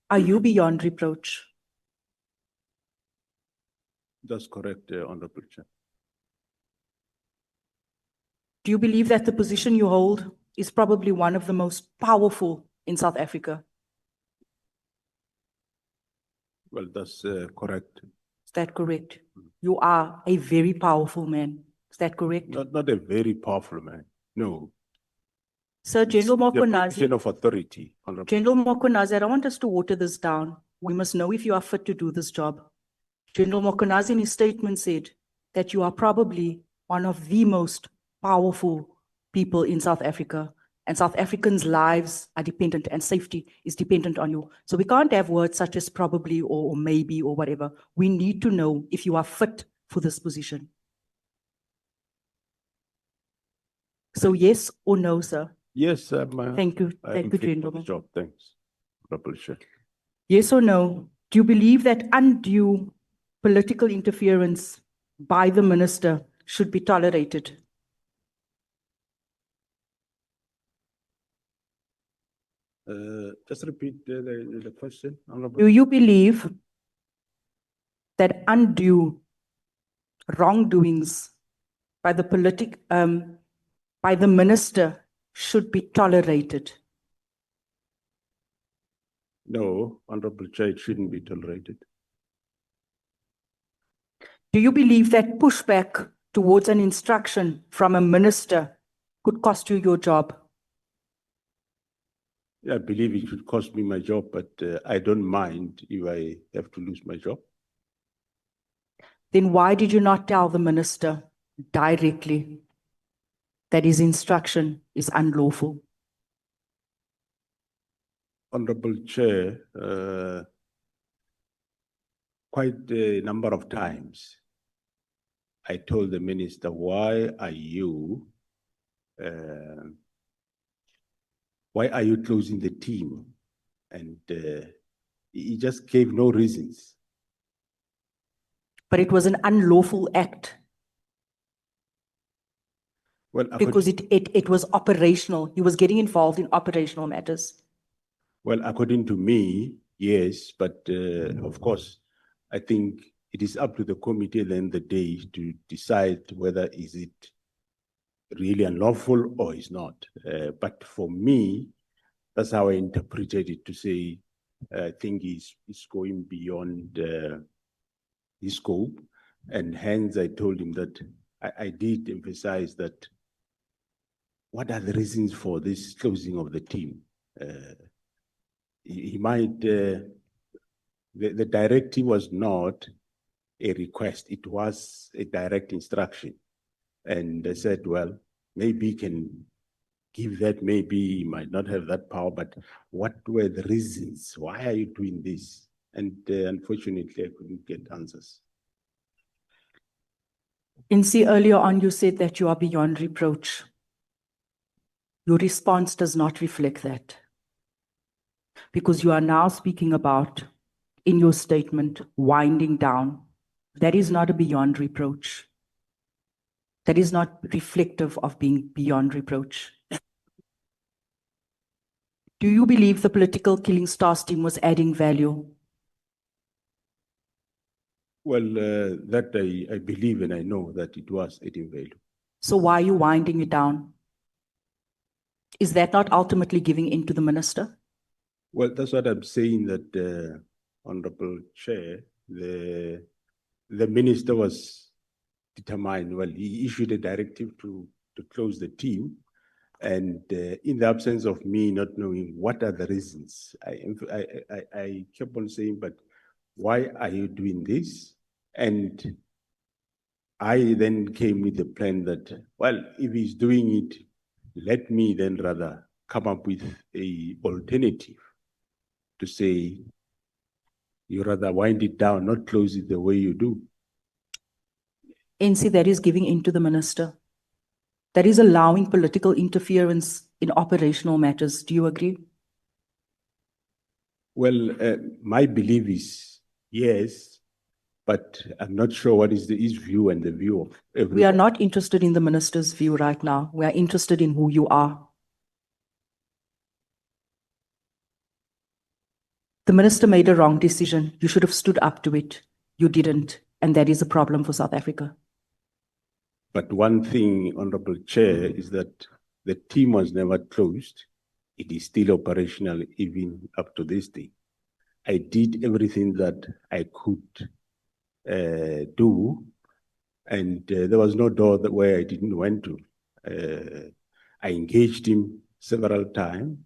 Are you beyond reproach? That's correct, Honorable Chair. Do you believe that the position you hold is probably one of the most powerful in South Africa? Well, that's correct. Is that correct? You are a very powerful man. Is that correct? Not a very powerful man, no. Sir, General The Mokonazi, position of authority, Honorable. General Mokonazi, I don't want us to water this down. We must know if you are fit to do this job. General Mokonazi in his statement said that you are probably one of the most powerful people in South Africa, and South Africans' lives are dependent and safety is dependent on you. So we can't have words such as probably or maybe or whatever. We need to know if you are fit for this position. So yes or no, sir? Yes, Thank you. I Thank am you, fit for the gentlemen. job. Thanks, Honorable Chair. Yes or no? Do you believe that undue political interference by the minister should be tolerated? Just repeat the question, Honorable. Do you believe that undue wrongdoings by the by the minister should be tolerated? No, Honorable Chair, it shouldn't be tolerated. Do you believe that pushback towards an instruction from a minister could cost you your job? I believe it should cost me my job, but I don't mind if I have to lose my job. Then why did you not tell the minister directly that his instruction is unlawful? Honorable Chair, quite a number of times, I told the minister, why are you closing the team? And he just gave no reasons. But it was an unlawful act Well, because it was operational. He was getting involved in operational matters. well, according to me, yes, but of course, I think it is up to the committee at the end of the day to decide whether is it really unlawful or is not. But for me, that's how I interpreted it, to say, I think it's going beyond his scope. And hence I told him that I did emphasize that what are the reasons for this closing of the team? He might, the directive was not a request, it was a direct instruction. And I said, well, maybe he can give that, maybe he might not have that power, but what were the reasons? Why are you doing this? And unfortunately, I couldn't get answers. Insi, earlier on you said that you are beyond reproach. Your response does not reflect that, because you are now speaking about, in your statement, winding down. That is not a beyond reproach. That is not reflective of being beyond reproach. Do you believe the political killing stars team was adding value? Well, that I believe and I know that it was adding value. So why are you winding it down? Is that not ultimately giving in to the minister? Well, that's what I'm saying, that Honorable Chair, the minister was determined. Well, he issued a directive to close the team. And in the absence of me not knowing what are the reasons, I kept on saying, but why are you doing this? And I then came with the plan that, well, if he's doing it, let me then rather come up with an alternative to say, you rather wind it down, not close it the way you do. NC, that is giving in to the minister. That is allowing political interference in operational matters. Do you agree? Well, my belief is yes, but I'm not sure what is his view and the view of everyone. We are not interested in the minister's view right now. We are interested in who you are. The minister made a wrong decision. You should have stood up to it. You didn't. And that is a problem for South Africa. But one thing, Honorable Chair, is that the team was never closed. It is still operational even up to this day. I did everything that I could do, and there was no door where I didn't went to. I engaged him several times,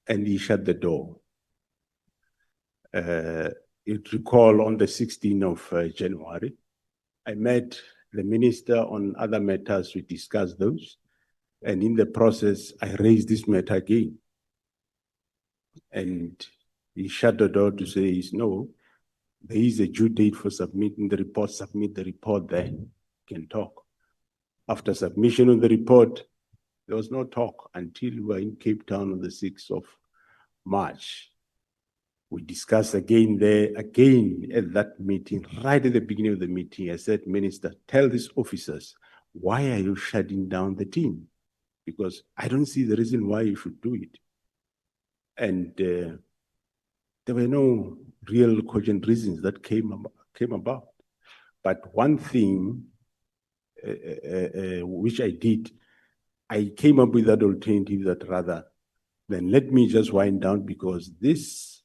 and he shut the door. You'd recall on the 16th of January, I met the minister on other matters. We discussed those. And in the process, I raised this matter again. And he shut the door to say, no, there is a due date for submitting the report. Submit the report, then we can talk. After submission of the report, there was no talk until we were in Cape Town on the 6th of March. We discussed again there, again at that meeting, right at the beginning of the meeting, I said, Minister, tell these officers, why are you shutting down the team? Because I don't see the reason why you should do it. And there were no real cogent reasons that came about. But one thing which I did, I came up with that alternative that rather than let me just wind down, because this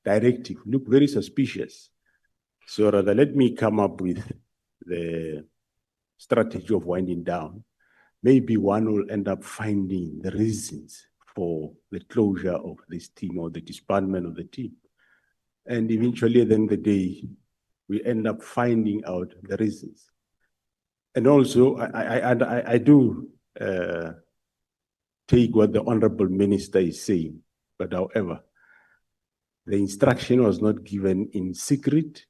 directive looked very suspicious. So rather let me come up with the strategy of winding down. Maybe one will end up finding the reasons for the closure of this team or the disbandment of the team. And eventually, at the end of the day, we end up finding out the reasons. And also, I do take what the Honorable Minister is saying, but however, the instruction was not given in secret.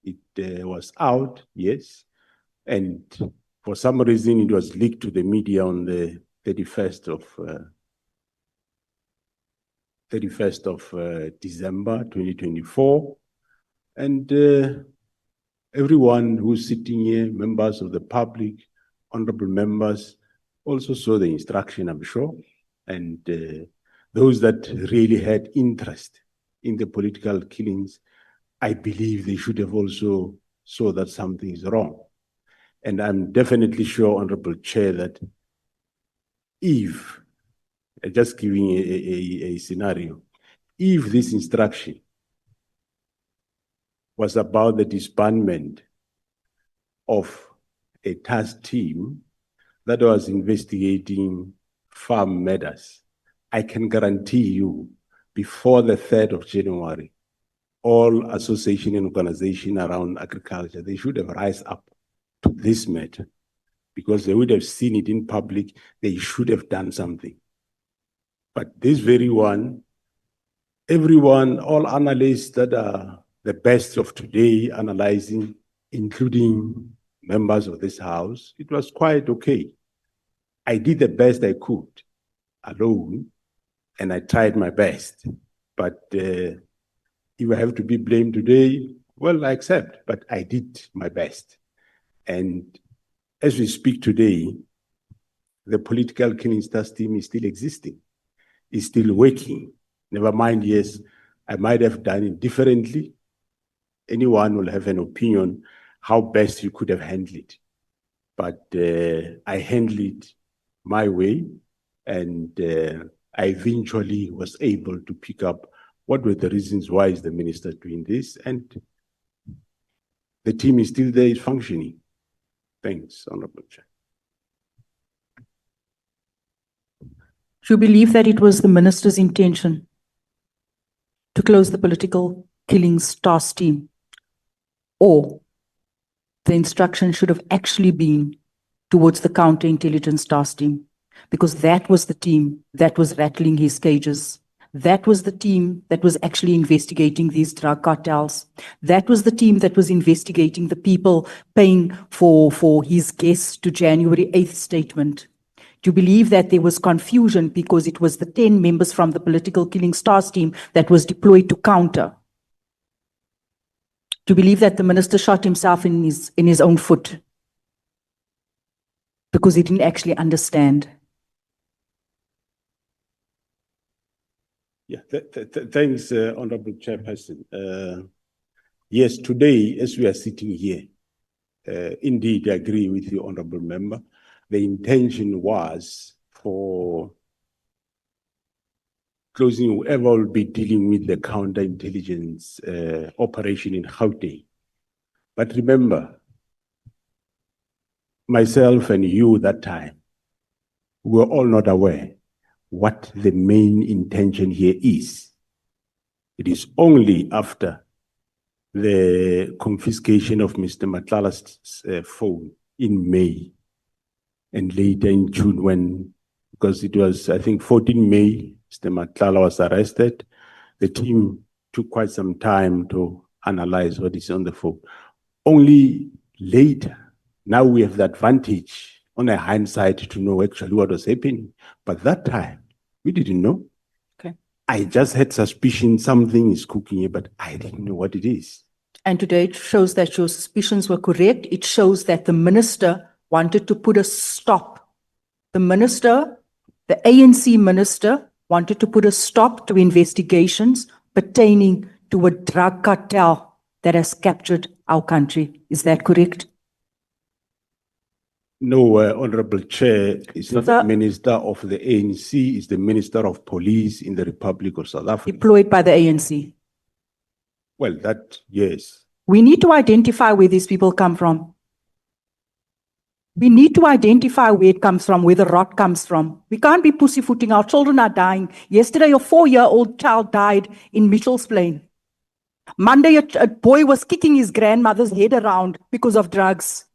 It was out, yes, and for some reason, it was leaked to the media on the 31st of December 2024. And everyone who's sitting here, members of the public, honorable members, also saw the instruction, I'm sure. And those that really had interest in the political killings, I believe they should have also saw that something is wrong. And I'm definitely sure, Honorable Chair, that if, just giving a scenario, if this instruction was about the disbandment of a task team that was investigating farm matters, I can guarantee you, before the 3rd of January, all association and organization around agriculture, they should have risen up to this matter, because they would have seen it in public. They should have done something. But this very one, everyone, all analysts that are the best of today analyzing, including members of this house, it was quite okay. I did the best I could alone, and I tried my best. But if I have to be blamed today, well, I accept, but I did my best. And as we speak today, the political killing task team is still existing, is still working. Never mind, yes, I might have done it differently. Anyone will have an opinion how best you could have handled it. But I handled it my way, and I eventually was able to pick up what were the reasons why is the minister doing this, and the team is still there, is functioning. Thanks, Honorable Chair. Do you believe that it was the minister's intention to close the political killings task team? Or the instruction should have actually been towards the counterintelligence task team? Because that was the team that was rattling his cages. That was the team that was actually investigating these drug cartels. That was the team that was investigating the people paying for his guests to January 8th statement. Do you believe that there was confusion because it was the 10 members from the political killings task team that was deployed to counter? Do you believe that the minister shot himself in his own foot because he didn't actually understand? Yeah, thanks, Honorable Chairperson. Yes, today, as we are sitting here, indeed, I agree with you, Honorable Member. The intention was for closing whoever will be dealing with the counterintelligence operation in Gauteng. But remember, myself and you that time, we were all not aware what the main intention here is. It is only after the confiscation of Mr. Matlala's phone in May and later in June when, because it was, I think, 14 May, Mr. Matlala was arrested. The team took quite some time to analyze what is on the phone. Only later, now we have the advantage on a hindsight to know actually what was happening. But that time, we didn't know. Okay. I just had suspicion something is cooking here, but I didn't know what it is. And today it shows that your suspicions were correct. It shows that the minister wanted to put a stop. The minister, the ANC minister, wanted to put a stop to investigations pertaining to a drug cartel that has captured our country. Is that correct? No, Honorable Chair, is not Sir. the Minister of the ANC, is the Minister of Police in the Republic of South Africa. Deployed by the ANC. Well, that, yes. We need to identify where these people come from. We need to identify where it comes from, where the rot comes from. We can't be pussyfooting. Our children are dying. Yesterday, a 4-year-old child died in Mitchell's Plain. Monday, a boy was kicking his grandmother's head around because of drugs.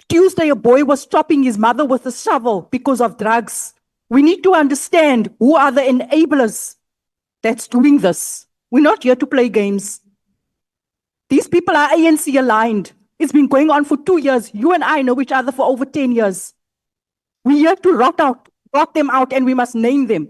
Tuesday, a boy was chopping his mother with a shovel because of drugs. We need to understand who are the enablers that's doing this. We're not here to play games. These people are ANC aligned. It's been going on for 2 years. You and I know each other for over 10 years. We're here to rot them out, and we must name them.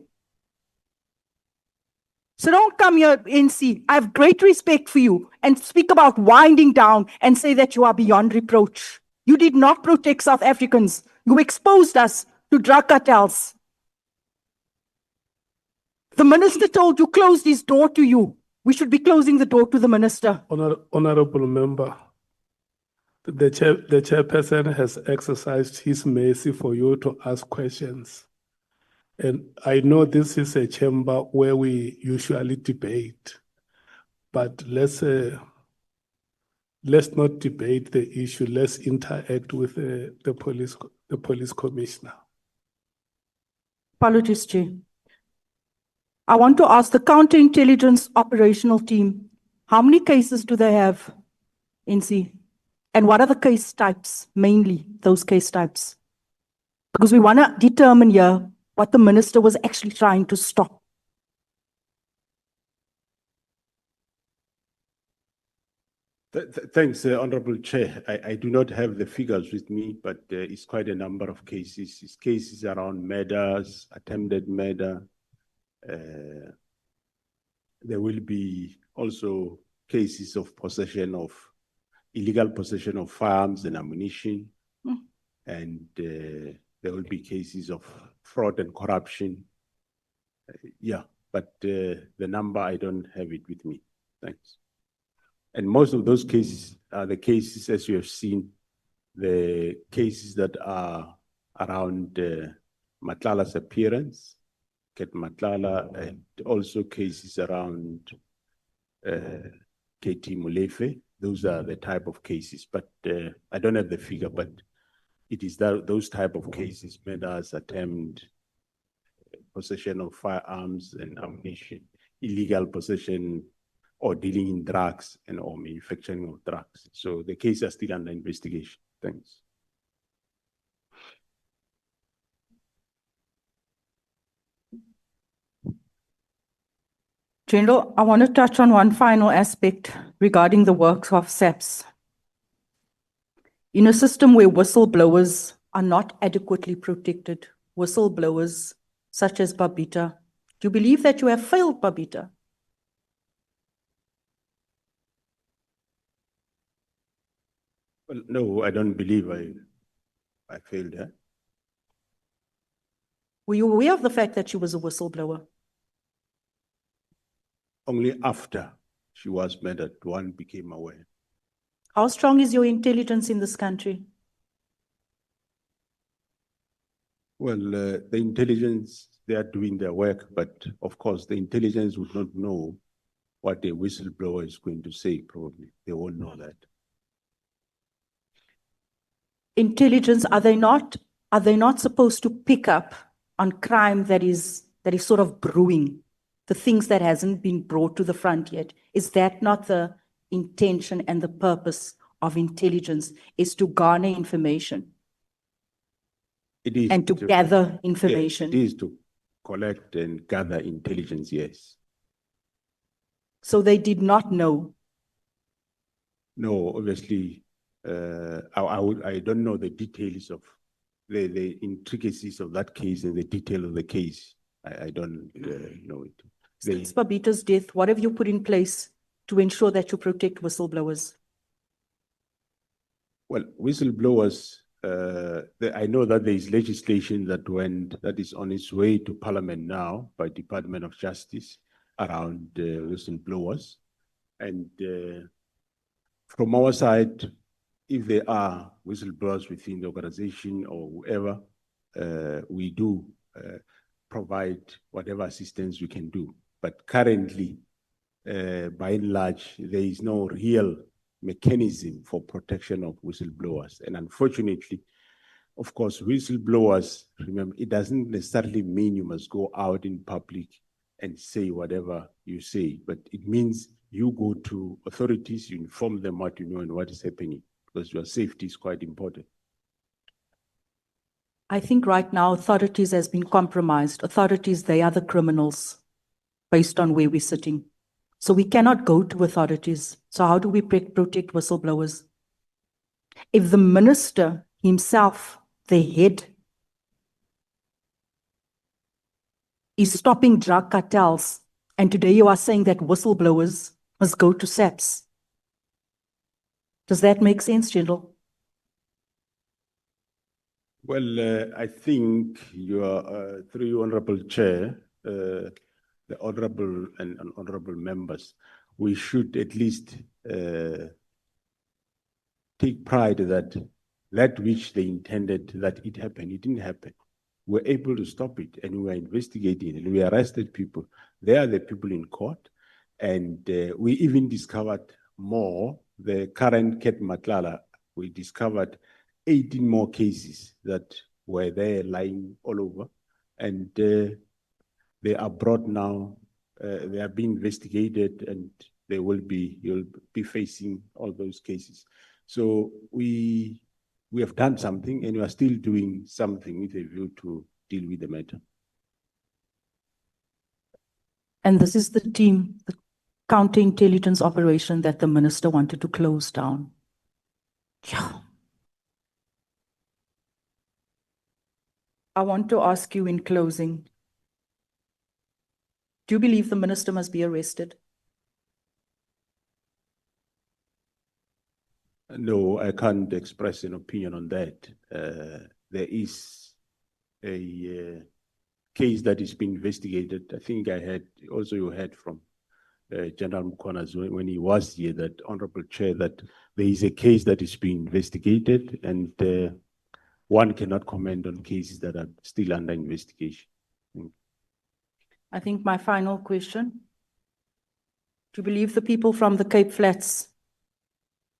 So don't come here, ANC. I have great respect for you and speak about winding down and say that you are beyond reproach. You did not protect South Africans. You exposed us to drug cartels. The minister told you, closed his door to you. We should be closing the door to the minister. Honorable Member, the chairperson has exercised his mercy for you to ask questions. And I know this is a chamber where we usually debate, but let's not debate the issue. Let's interact with the police commissioner. Apologies, Chair. I want to ask the counterintelligence operational team, how many cases do they have, NC? And what are the case types, mainly those case types? Because we want to determine here what the minister was actually trying to stop. Thanks, Honorable Chair. I do not have the figures with me, but it's quite a number of cases. It's cases around murders, attempted murder. There will be also cases of illegal possession of firearms and ammunition. And there will be cases of fraud and corruption. Yeah, but the number, I don't have it with me. Thanks. And most of those cases are the cases, as you have seen, the cases that are around Matlala's appearance, Ket Matlala, and also cases around KT Molefe. Those are the type of cases, but I don't have the figure, but it is those type of cases, murders, attempt, possession of firearms and ammunition, illegal possession or dealing in drugs and or manufacturing of drugs. So the cases are still under investigation. Thanks. General, I want to touch on one final aspect regarding the work of SAPS. In a system where whistleblowers are not adequately protected, whistleblowers such as Babita, do you believe that you have failed Babita? Well, no, I don't believe I failed her. Were you aware of the fact that she was a whistleblower? only after she was murdered, one became aware. How strong is your intelligence in this country? Well, the intelligence, they are doing their work, but of course, the intelligence would not know what a whistleblower is going to say, probably. They won't know that. Intelligence, are they not supposed to pick up on crime that is sort of brewing, the things that hasn't been brought to the front yet? Is that not the intention and the purpose of intelligence, is to garner information It is and to gather information? It is to collect and gather intelligence, yes. So they did not know. No, obviously, I don't know the details of the intricacies of that case and the detail of the case. I don't know it. Since Babita's death, what have you put in place to ensure that you protect whistleblowers? Well, whistleblowers, I know that there is legislation that is on its way to Parliament now by Department of Justice around whistleblowers. And from our side, if there are whistleblowers within the organization or whoever, we do provide whatever assistance we can do. But currently, by and large, there is no real mechanism for protection of whistleblowers. And unfortunately, of course, whistleblowers, remember, it doesn't necessarily mean you must go out in public and say whatever you say, but it means you go to authorities, you inform them what you know and what is happening, because your safety is quite important. I think right now authorities has been compromised. Authorities, they are the criminals based on where we're sitting. So we cannot go to authorities. So how do we protect whistleblowers? If the minister himself, the head, is stopping drug cartels, and today you are saying that whistleblowers must go to SAPS. Does that make sense, General? Well, I think you are, through your Honorable Chair, the Honorable and Honorable members, we should at least take pride that which they intended that it happened, it didn't happen. We're able to stop it, and we are investigating, and we arrested people. They are the people in court, and we even discovered more. The current Ket Matlala, we discovered 18 more cases that were there lying all over, and they are brought now. They are being investigated, and you'll be facing all those cases. So we have done something, and we are still doing something with a view to deal with the matter. And this is the team, the counterintelligence operation that the minister wanted to close down. Yeah. I want to ask you in closing, do you believe the minister must be arrested? No, I can't express an opinion on that. There is a case that is being investigated. I think you heard from General Mukhona's when he was here, that Honorable Chair, that there is a case that is being investigated, and one cannot comment on cases that are still under investigation. I think my final question, do you believe the people from the Cape Flats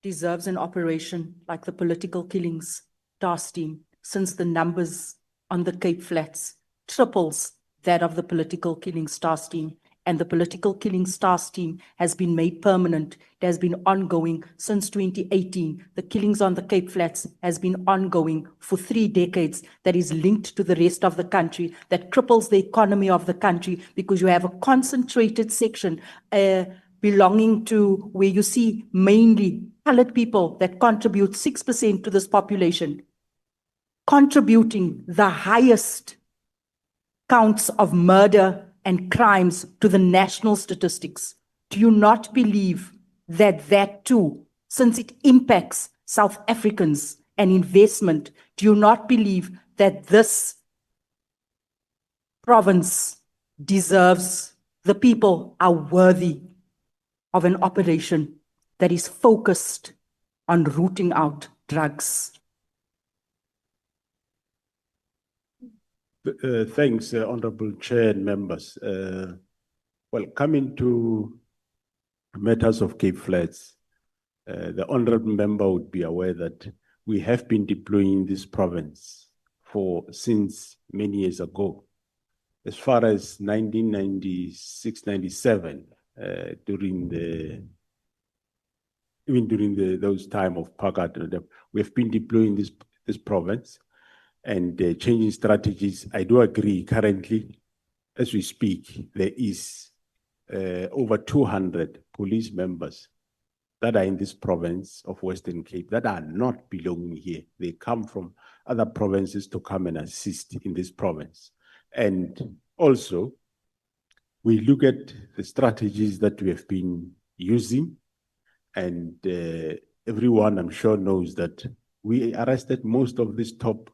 deserves an operation like the political killings task team, since the numbers on the Cape Flats triples that of the political killings task team, and the political killings task team has been made permanent. It has been ongoing since 2018. The killings on the Cape Flats has been ongoing for 3 decades. That is linked to the rest of the country, that cripples the economy of the country, because you have a concentrated section belonging to where you see mainly colored people that contribute 6% to this population, contributing the highest counts of murder and crimes to the national statistics. Do you not believe that that too, since it impacts South Africans and investment, do you not believe that this province deserves The people are worthy of an operation that is focused on rooting out drugs. Thanks, Honorable Chair and members. Well, coming to matters of Cape Flats, the honorable member would be aware that we have been deploying this province since many years ago. As far as 1996, 97, during those time of Pagat, we have been deploying this province and changing strategies. I do agree currently, as we speak, there is over 200 police members that are in this province of Western Cape that are not belonging here. They come from other provinces to come and assist in this province. And also, we look at the strategies that we have been using, and everyone, I'm sure, knows that we arrested most of these top